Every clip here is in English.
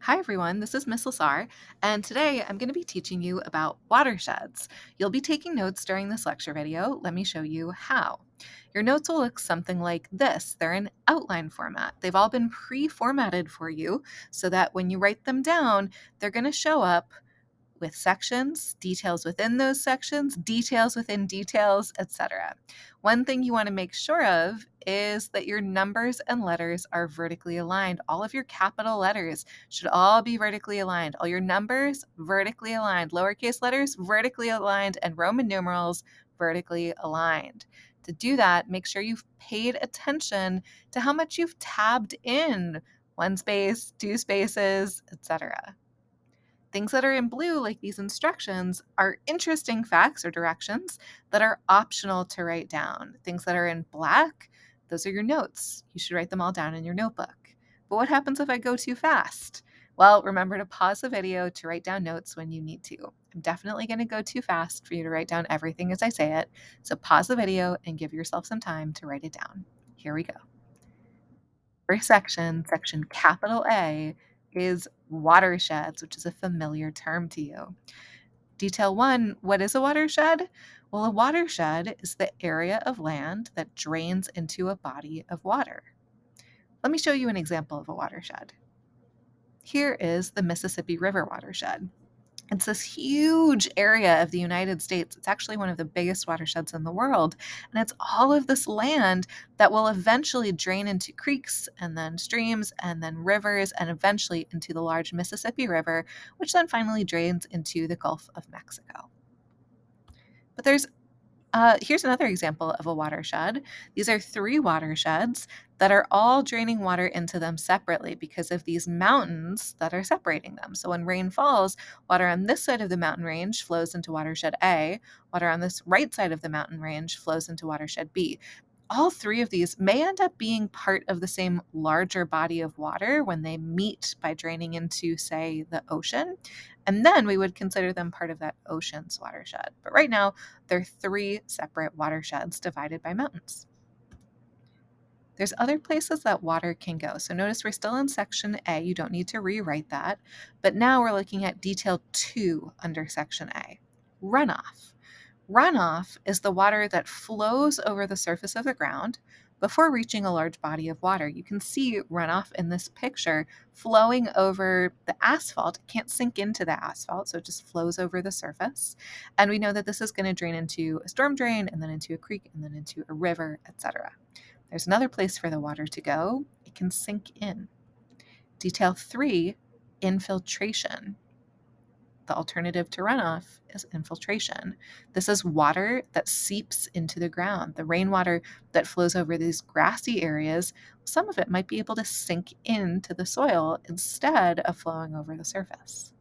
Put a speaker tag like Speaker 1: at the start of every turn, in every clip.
Speaker 1: Hi everyone, this is Miss Lasar, and today I'm going to be teaching you about watersheds. You'll be taking notes during this lecture video. Let me show you how. Your notes will look something like this. They're in outline format. They've all been pre-formatted for you so that when you write them down, they're going to show up with sections, details within those sections, details within details, etc. One thing you want to make sure of is that your numbers and letters are vertically aligned. All of your capital letters should all be vertically aligned. All your numbers vertically aligned, lowercase letters vertically aligned, and Roman numerals vertically aligned. To do that, make sure you've paid attention to how much you've tabbed in, one space, two spaces, etc. Things that are in blue, like these instructions, are interesting facts or directions that are optional to write down. Things that are in black, those are your notes. You should write them all down in your notebook. But what happens if I go too fast? Well, remember to pause the video to write down notes when you need to. I'm definitely going to go too fast for you to write down everything as I say it, so pause the video and give yourself some time to write it down. Here we go. First section, section capital A, is watersheds, which is a familiar term to you. Detail 1, what is a watershed? Well, a watershed is the area of land that drains into a body of water. Let me show you an example of a watershed. Here is the Mississippi River watershed. It's this huge area of the United States. It's actually one of the biggest watersheds in the world. And it's all of this land that will eventually drain into creeks and then streams and then rivers and eventually into the large Mississippi River, which then finally drains into the Gulf of Mexico. But here's another example of a watershed. These are 3 watersheds that are all draining water into them separately because of these mountains that are separating them. So when rain falls, water on this side of the mountain range flows into watershed A, water on this right side of the mountain range flows into watershed B. All 3 of these may end up being part of the same larger body of water when they meet by draining into, say, the ocean. And then we would consider them part of that ocean's watershed. But right now, they're 3 separate watersheds divided by mountains. There's other places that water can go. So notice we're still in section A. You don't need to rewrite that. But now we're looking at detail 2 under section A, runoff. Runoff is the water that flows over the surface of the ground before reaching a large body of water. You can see runoff in this picture flowing over the asphalt. It can't sink into the asphalt, so it just flows over the surface. And we know that this is going to drain into a storm drain and then into a creek and then into a river, etc. There's another place for the water to go. It can sink in. Detail 3, infiltration. The alternative to runoff is infiltration. This is water that seeps into the ground. The rainwater that flows over these grassy areas, some of it might be able to sink into the soil instead of flowing over the surface.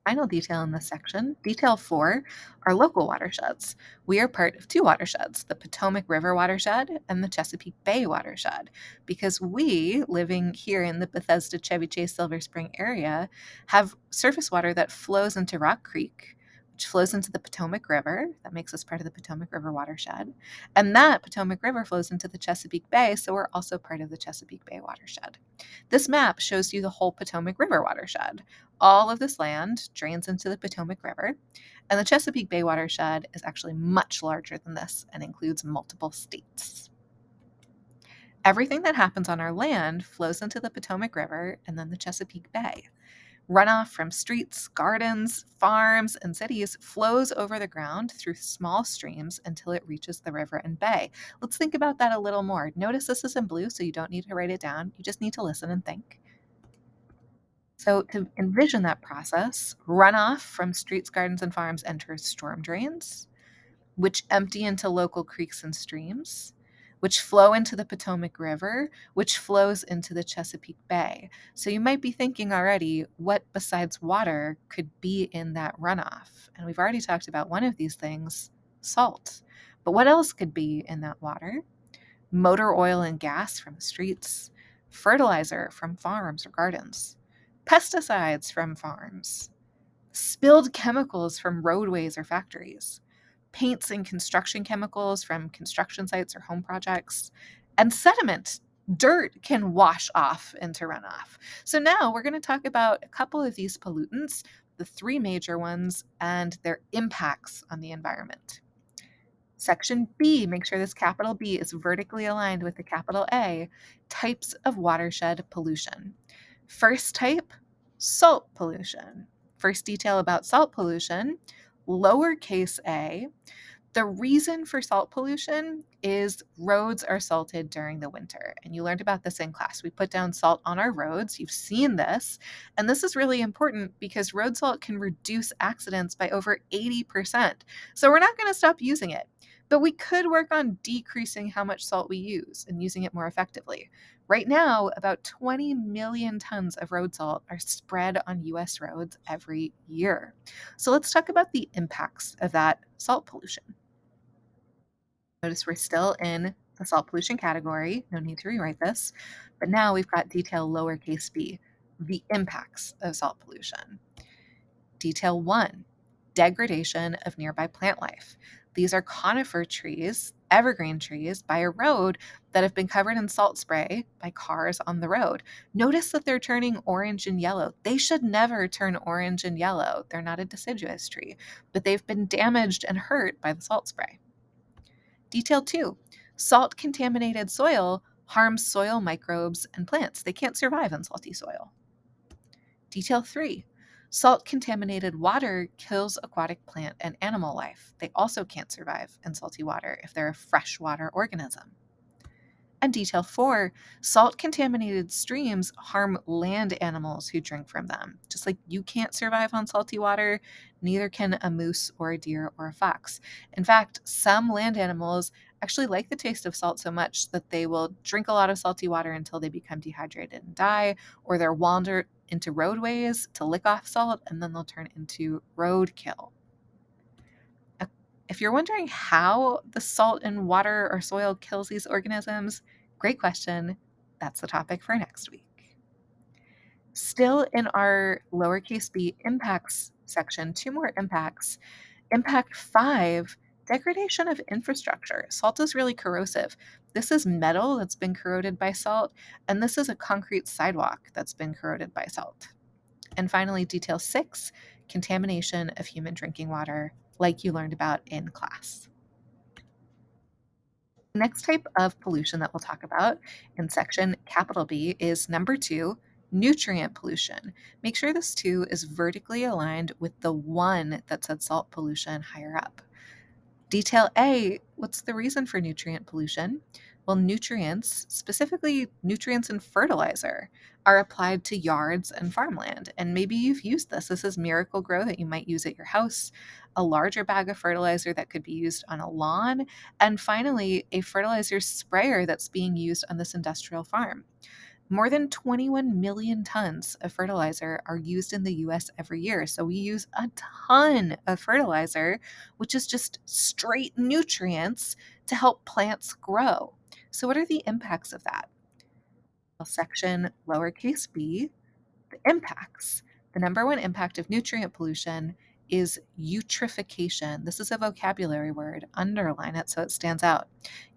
Speaker 1: Final detail in this section, detail 4, are local watersheds. We are part of 2 watersheds, the Potomac River watershed and the Chesapeake Bay watershed, because we, living here in the Bethesda, Chevy Chase, Silver Spring area, have surface water that flows into Rock Creek, which flows into the Potomac River. That makes us part of the Potomac River watershed. And that Potomac River flows into the Chesapeake Bay, so we're also part of the Chesapeake Bay watershed. This map shows you the whole Potomac River watershed. All of this land drains into the Potomac River, and the Chesapeake Bay watershed is actually much larger than this and includes multiple states. Everything that happens on our land flows into the Potomac River and then the Chesapeake Bay. Runoff from streets, gardens, farms, and cities flows over the ground through small streams until it reaches the river and bay. Let's think about that a little more. Notice this is in blue, so you don't need to write it down. You just need to listen and think. So to envision that process, runoff from streets, gardens, and farms enters storm drains, which empty into local creeks and streams, which flow into the Potomac River, which flows into the Chesapeake Bay. So you might be thinking already, what besides water could be in that runoff? And we've already talked about one of these things, salt. But what else could be in that water? Motor oil and gas from the streets, fertilizer from farms or gardens, pesticides from farms, spilled chemicals from roadways or factories, paints and construction chemicals from construction sites or home projects, and sediment Dirt can wash off into runoff. So now we're going to talk about a couple of these pollutants, the three major ones, and their impacts on the environment. Section B, make sure this capital B is vertically aligned with the capital A, types of watershed pollution. First type, salt pollution. First detail about salt pollution, lowercase a. The reason for salt pollution is roads are salted during the winter. And you learned about this in class. We put down salt on our roads. You've seen this. And this is really important because road salt can reduce accidents by over 80%. So we're not going to stop using it. But we could work on decreasing how much salt we use and using it more effectively. Right now, about 20 million tons of road salt are spread on US roads every year. So let's talk about the impacts of that salt pollution. Notice we're still in the salt pollution category. No need to rewrite this. But now we've got detail lowercase b, the impacts of salt pollution. Detail 1, degradation of nearby plant life. These are conifer trees, evergreen trees, by a road that have been covered in salt spray by cars on the road. Notice that they're turning orange and yellow. They should never turn orange and yellow. They're not a deciduous tree, but they've been damaged and hurt by the salt spray. Detail 2, salt contaminated soil harms soil microbes and plants. They can't survive in salty soil. Detail 3, salt contaminated water kills aquatic plant and animal life. They also can't survive in salty water if they're a freshwater organism. And detail 4, salt contaminated streams harm land animals who drink from them. Just like you can't survive on salty water, neither can a moose or a deer or a fox. In fact, some land animals actually like the taste of salt so much that they will drink a lot of salty water until they become dehydrated and die, or they'll wander into roadways to lick off salt, and then they'll turn into roadkill. If you're wondering how the salt in water or soil kills these organisms, great question. That's the topic for next week. Still in our lowercase b impacts section, two more impacts. Impact 5, degradation of infrastructure. Salt is really corrosive. This is metal that's been corroded by salt, and this is a concrete sidewalk that's been corroded by salt. And finally, detail 6, contamination of human drinking water, like you learned about in class. The next type of pollution that we'll talk about in section capital B is number 2, nutrient pollution. Make sure this 2 is vertically aligned with the 1 that said salt pollution higher up. Detail A, what's the reason for nutrient pollution? Well, nutrients, specifically nutrients in fertilizer, are applied to yards and farmland. And maybe you've used this. This is Miracle Grow that you might use at your house, a larger bag of fertilizer that could be used on a lawn, and finally, a fertilizer sprayer that's being used on this industrial farm. More than 21 million tons of fertilizer are used in the US every year. So we use a ton of fertilizer, which is just straight nutrients to help plants grow. So, what are the impacts of that? Well, section lowercase b, the impacts. The number one impact of nutrient pollution is eutrophication. This is a vocabulary word. Underline it so it stands out.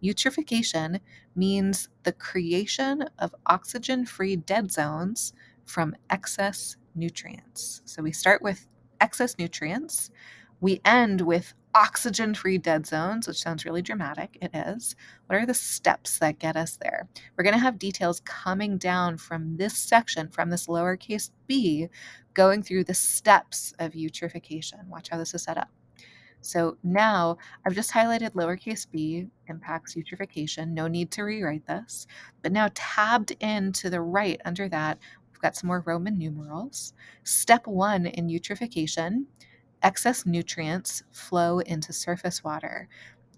Speaker 1: Eutrophication means the creation of oxygen-free dead zones from excess nutrients. So we start with excess nutrients. We end with oxygen-free dead zones, which sounds really dramatic. It is. What are the steps that get us there? We're going to have details coming down from this section, from this lowercase b, going through the steps of eutrophication. Watch how this is set up. So now I've just highlighted lowercase b impacts eutrophication. No need to rewrite this. But now tabbed in to the right under that, we've got some more Roman numerals. Step 1 in eutrophication, excess nutrients flow into surface water.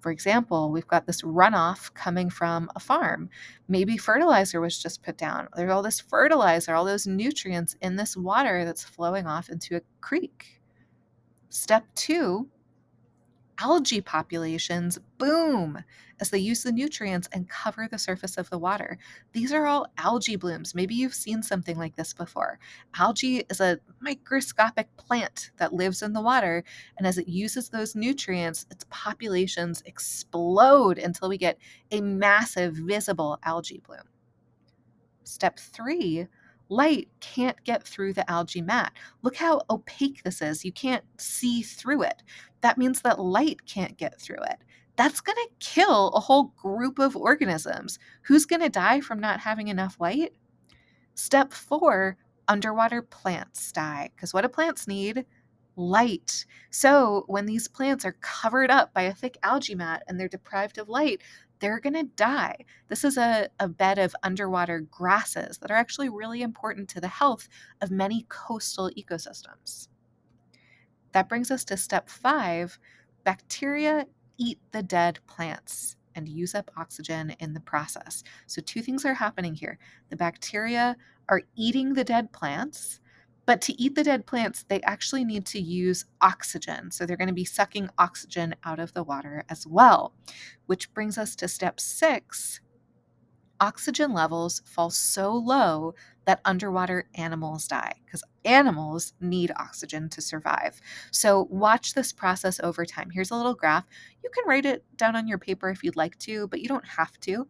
Speaker 1: For example, we've got this runoff coming from a farm. Maybe fertilizer was just put down. There's all this fertilizer, all those nutrients in this water that's flowing off into a creek. Step 2, algae populations boom as they use the nutrients and cover the surface of the water. These are all algae blooms. Maybe you've seen something like this before. Algae is a microscopic plant that lives in the water, and as it uses those nutrients, its populations explode until we get a massive visible algae bloom. Step 3, light can't get through the algae mat. Look how opaque this is. You can't see through it. That means that light can't get through it. That's going to kill a whole group of organisms. Who's going to die from not having enough light? Step 4, underwater plants die. Because what do plants need? Light. So when these plants are covered up by a thick algae mat and they're deprived of light, they're going to die. This is a bed of underwater grasses that are actually really important to the health of many coastal ecosystems. That brings us to step 5. Bacteria eat the dead plants and use up oxygen in the process. So, two things are happening here. The bacteria are eating the dead plants, but to eat the dead plants, they actually need to use oxygen. So, they're going to be sucking oxygen out of the water as well, which brings us to step 6. Oxygen levels fall so low that underwater animals die because animals need oxygen to survive. So watch this process over time. Here's a little graph. You can write it down on your paper if you'd like to, but you don't have to.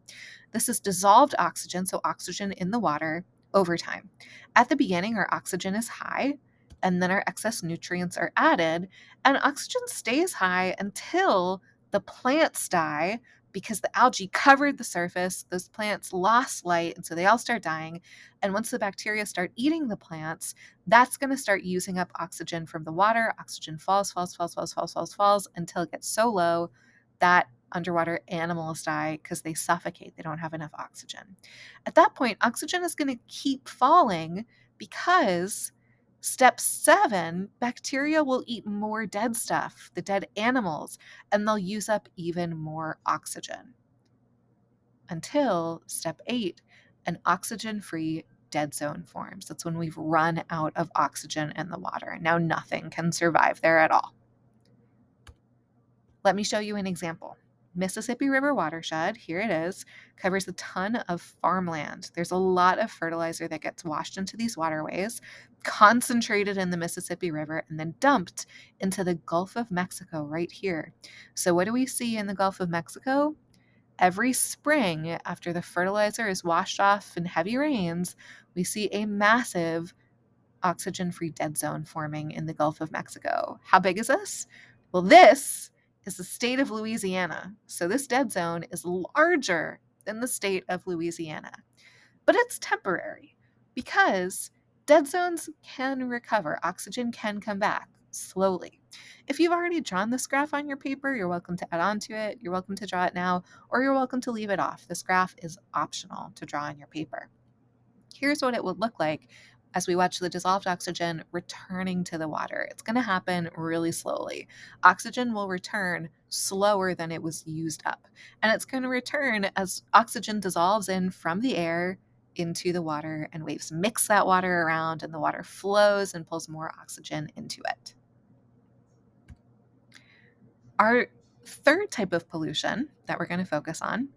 Speaker 1: This is dissolved oxygen, so oxygen in the water over time. At the beginning, our oxygen is high, and then our excess nutrients are added, and oxygen stays high until the plants die because the algae covered the surface. Those plants lost light, and so they all start dying. And once the bacteria start eating the plants, that's going to start using up oxygen from the water. Oxygen falls until it gets so low that underwater animals die because they suffocate. They don't have enough oxygen. At that point, oxygen is going to keep falling because step 7, bacteria will eat more dead stuff, the dead animals, and they'll use up even more oxygen. Until step 8, an oxygen-free dead zone forms. That's when we've run out of oxygen in the water. Now nothing can survive there at all. Let me show you an example. Mississippi River watershed, here it is, covers a ton of farmland. There's a lot of fertilizer that gets washed into these waterways, concentrated in the Mississippi River, and then dumped into the Gulf of Mexico right here. So what do we see in the Gulf of Mexico? Every spring, after the fertilizer is washed off in heavy rains, we see a massive oxygen-free dead zone forming in the Gulf of Mexico. How big is this? Well, this is the state of Louisiana. So this dead zone is larger than the state of Louisiana. But it's temporary because dead zones can recover. Oxygen can come back slowly. If you've already drawn this graph on your paper, you're welcome to add on to it. You're welcome to draw it now, or you're welcome to leave it off. This graph is optional to draw on your paper. Here's what it would look like as we watch the dissolved oxygen returning to the water. It's going to happen really slowly. Oxygen will return slower than it was used up. And it's going to return as oxygen dissolves in from the air into the water, and waves mix that water around, and the water flows and pulls more oxygen into it. Our third type of pollution that we're going to focus on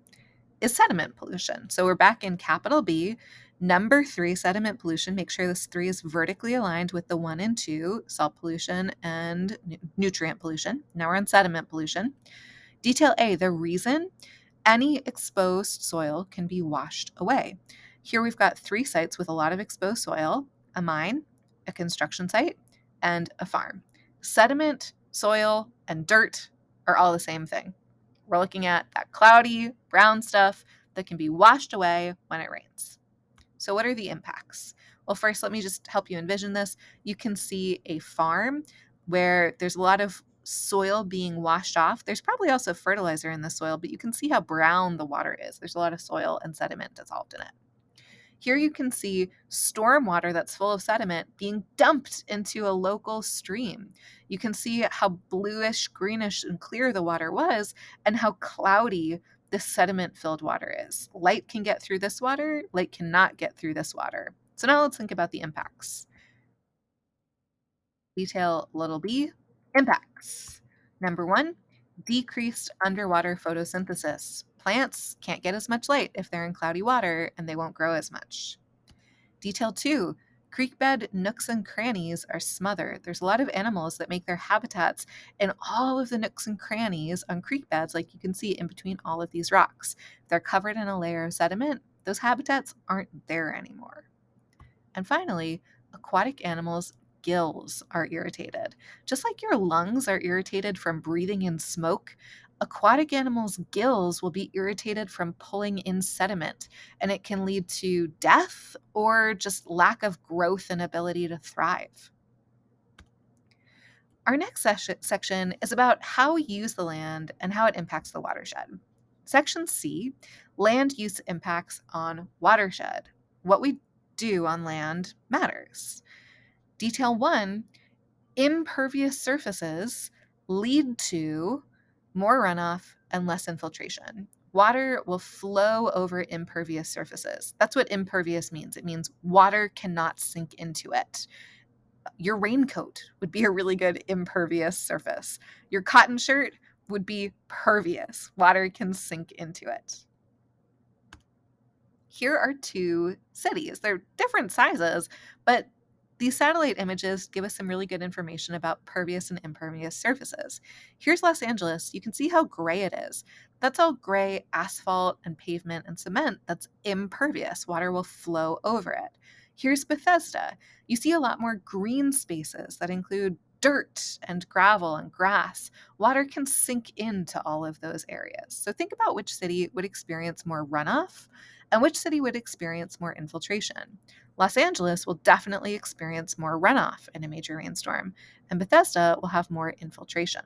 Speaker 1: is sediment pollution. So we're back in capital B. Number 3, sediment pollution. Make sure this 3 is vertically aligned with the 1 and 2, salt pollution and nutrient pollution. Now we're on sediment pollution. Detail A, the reason any exposed soil can be washed away. Here we've got 3 sites with a lot of exposed soil: a mine, a construction site, and a farm. Sediment, soil, and dirt are all the same thing. We're looking at that cloudy, brown stuff that can be washed away when it rains. So what are the impacts? Well, first, let me just help you envision this. You can see a farm where there's a lot of soil being washed off. There's probably also fertilizer in the soil, but you can see how brown the water is. There's a lot of soil and sediment dissolved in it. Here you can see storm water that's full of sediment being dumped into a local stream. You can see how bluish, greenish, and clear the water was, and how cloudy this sediment-filled water is. Light can get through this water, light cannot get through this water. So now let's think about the impacts. Detail little b, impacts. Number 1, decreased underwater photosynthesis. Plants can't get as much light if they're in cloudy water, and they won't grow as much. Detail 2, creek bed nooks and crannies are smothered. There's a lot of animals that make their habitats in all of the nooks and crannies on creek beds, like you can see in between all of these rocks. If they're covered in a layer of sediment, Those habitats aren't there anymore. And finally, aquatic animals' gills are irritated. Just like your lungs are irritated from breathing in smoke, aquatic animals' gills will be irritated from pulling in sediment, and it can lead to death or just lack of growth and ability to thrive. Our next section is about how we use the land and how it impacts the watershed. Section C, land use impacts on watershed. What we do on land matters. Detail 1, impervious surfaces lead to more runoff and less infiltration. Water will flow over impervious surfaces. That's what impervious means. It means water cannot sink into it. Your raincoat would be a really good impervious surface. Your cotton shirt would be pervious. Water can sink into it. Here are two cities. They're different sizes, but these satellite images give us some really good information about pervious and impervious surfaces. Here's Los Angeles. You can see how gray it is. That's all gray asphalt and pavement and cement that's impervious. Water will flow over it. Here's Bethesda. You see a lot more green spaces that include dirt and gravel and grass. Water can sink into all of those areas. So think about which city would experience more runoff and which city would experience more infiltration. Los Angeles will definitely experience more runoff in a major rainstorm, and Bethesda will have more infiltration.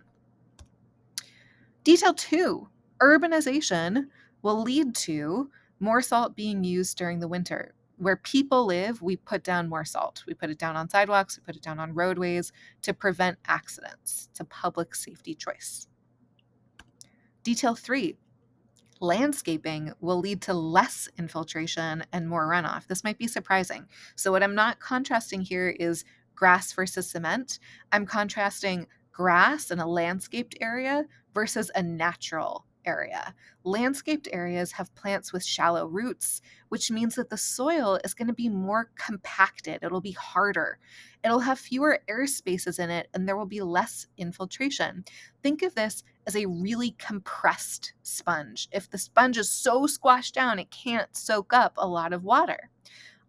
Speaker 1: Detail 2, urbanization will lead to more salt being used during the winter. Where people live, we put down more salt. We put it down on sidewalks, we put it down on roadways to prevent accidents. It's a public safety choice. Detail 3, landscaping will lead to less infiltration and more runoff. This might be surprising. So, what I'm not contrasting here is grass versus cement. I'm contrasting grass in a landscaped area versus a natural area. Landscaped areas have plants with shallow roots, which means that the soil is going to be more compacted. It'll be harder. It'll have fewer air spaces in it, and there will be less infiltration. Think of this as a really compressed sponge. If the sponge is so squashed down, it can't soak up a lot of water.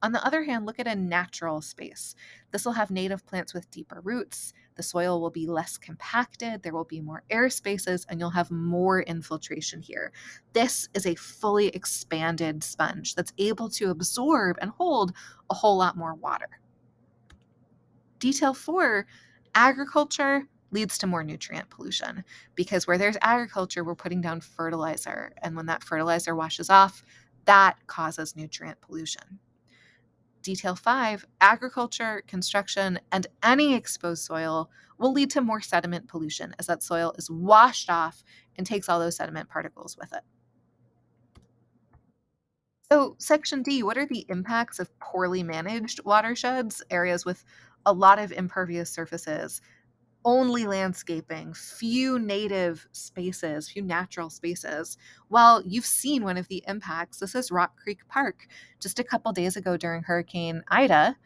Speaker 1: On the other hand, look at a natural space. This will have native plants with deeper roots. The soil will be less compacted. There will be more air spaces, and you'll have more infiltration here. This is a fully expanded sponge that's able to absorb and hold a whole lot more water. Detail 4, agriculture leads to more nutrient pollution because where there's agriculture, we're putting down fertilizer. And when that fertilizer washes off, that causes nutrient pollution. Detail 5, agriculture, construction, and any exposed soil will lead to more sediment pollution as that soil is washed off and takes all those sediment particles with it. So, Section D, what are the impacts of poorly managed watersheds, areas with a lot of impervious surfaces, only landscaping, few native spaces, few natural spaces? Well, you've seen one of the impacts. This is Rock Creek Park. Just a couple days ago during Hurricane Ida,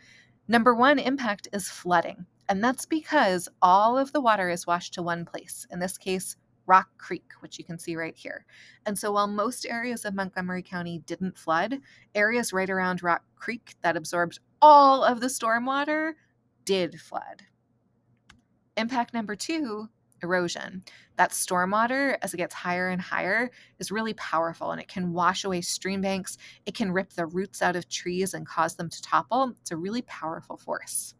Speaker 1: number one impact is flooding. And that's because all of the water is washed to one place, in this case, Rock Creek, which you can see right here. And so while most areas of Montgomery County didn't flood, areas right around Rock Creek that absorbed all of the stormwater did flood. Impact number 2, erosion. That stormwater, as it gets higher and higher, is really powerful, and it can wash away stream banks. It can rip the roots out of trees and cause them to topple. It's a really powerful force.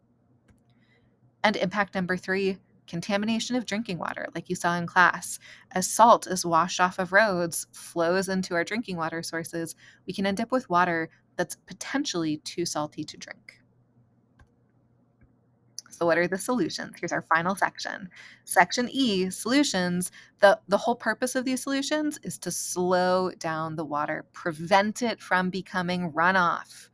Speaker 1: And impact number 3, contamination of drinking water, like you saw in class. As salt is washed off of roads, flows into our drinking water sources, we can end up with water that's potentially too salty to drink. So what are the solutions? Here's our final section. Section E, solutions. The whole purpose of these solutions is to slow down the water, prevent it from becoming runoff.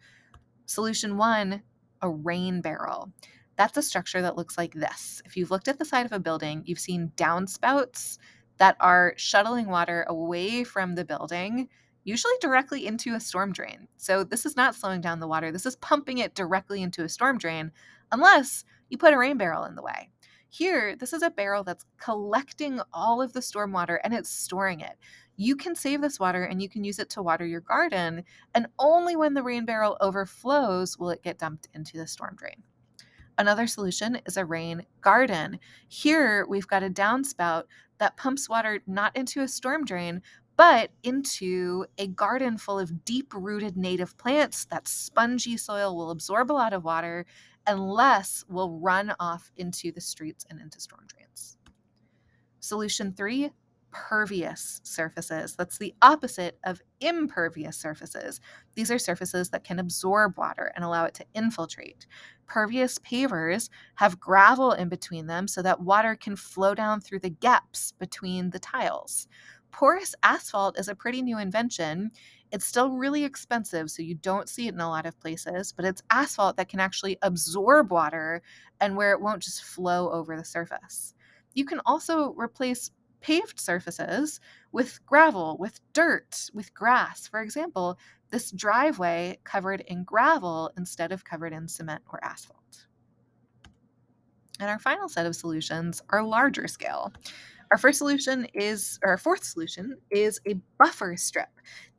Speaker 1: Solution 1, a rain barrel. That's a structure that looks like this. If you've looked at the side of a building, you've seen downspouts that are shuttling water away from the building, usually directly into a storm drain. So this is not slowing down the water. This is pumping it directly into a storm drain, unless you put a rain barrel in the way. Here, this is a barrel that's collecting all of the storm water and it's storing it. You can save this water and you can use it to water your garden, and only when the rain barrel overflows will it get dumped into the storm drain. Another solution is a rain garden. Here we've got a downspout that pumps water not into a storm drain, but into a garden full of deep-rooted native plants. That spongy soil will absorb a lot of water and less will run off into the streets and into storm drains. Solution 3, pervious surfaces. That's the opposite of impervious surfaces. These are surfaces that can absorb water and allow it to infiltrate. Pervious pavers have gravel in between them so that water can flow down through the gaps between the tiles. Porous asphalt is a pretty new invention. It's still really expensive, so you don't see it in a lot of places, but it's asphalt that can actually absorb water and where it won't just flow over the surface. You can also replace paved surfaces with gravel, with dirt, with grass. For example, this driveway covered in gravel instead of covered in cement or asphalt. And our final set of solutions are larger scale. Our fourth solution is a buffer strip.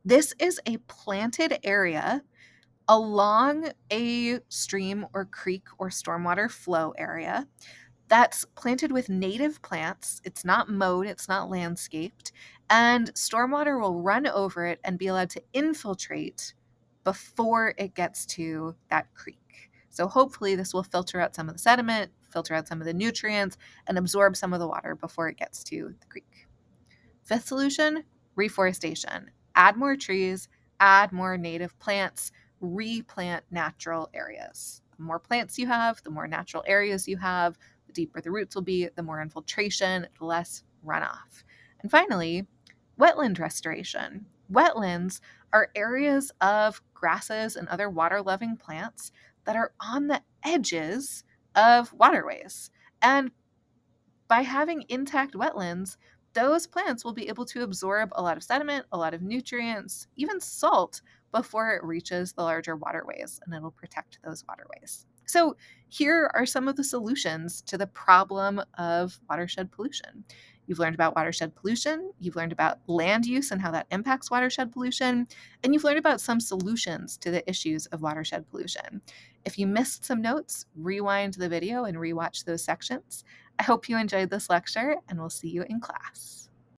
Speaker 1: This is a planted area along a stream or creek or stormwater flow area that's planted with native plants. It's not mowed, it's not landscaped, and stormwater will run over it and be allowed to infiltrate before it gets to that creek. So hopefully this will filter out some of the sediment, filter out some of the nutrients, and absorb some of the water before it gets to the creek. Fifth solution, reforestation. Add more trees, add more native plants, replant natural areas. The more plants you have, the more natural areas you have, the deeper the roots will be, the more infiltration, the less runoff. And finally, wetland restoration. Wetlands are areas of grasses and other water-loving plants that are on the edges of waterways. And by having intact wetlands, those plants will be able to absorb a lot of sediment, a lot of nutrients, even salt before it reaches the larger waterways, and it'll protect those waterways. So, here are some of the solutions to the problem of watershed pollution. You've learned about watershed pollution, you've learned about land use and how that impacts watershed pollution, and you've learned about some solutions to the issues of watershed pollution. If you missed some notes, rewind the video and rewatch those sections. I hope you enjoyed this lecture, and we'll see you in class.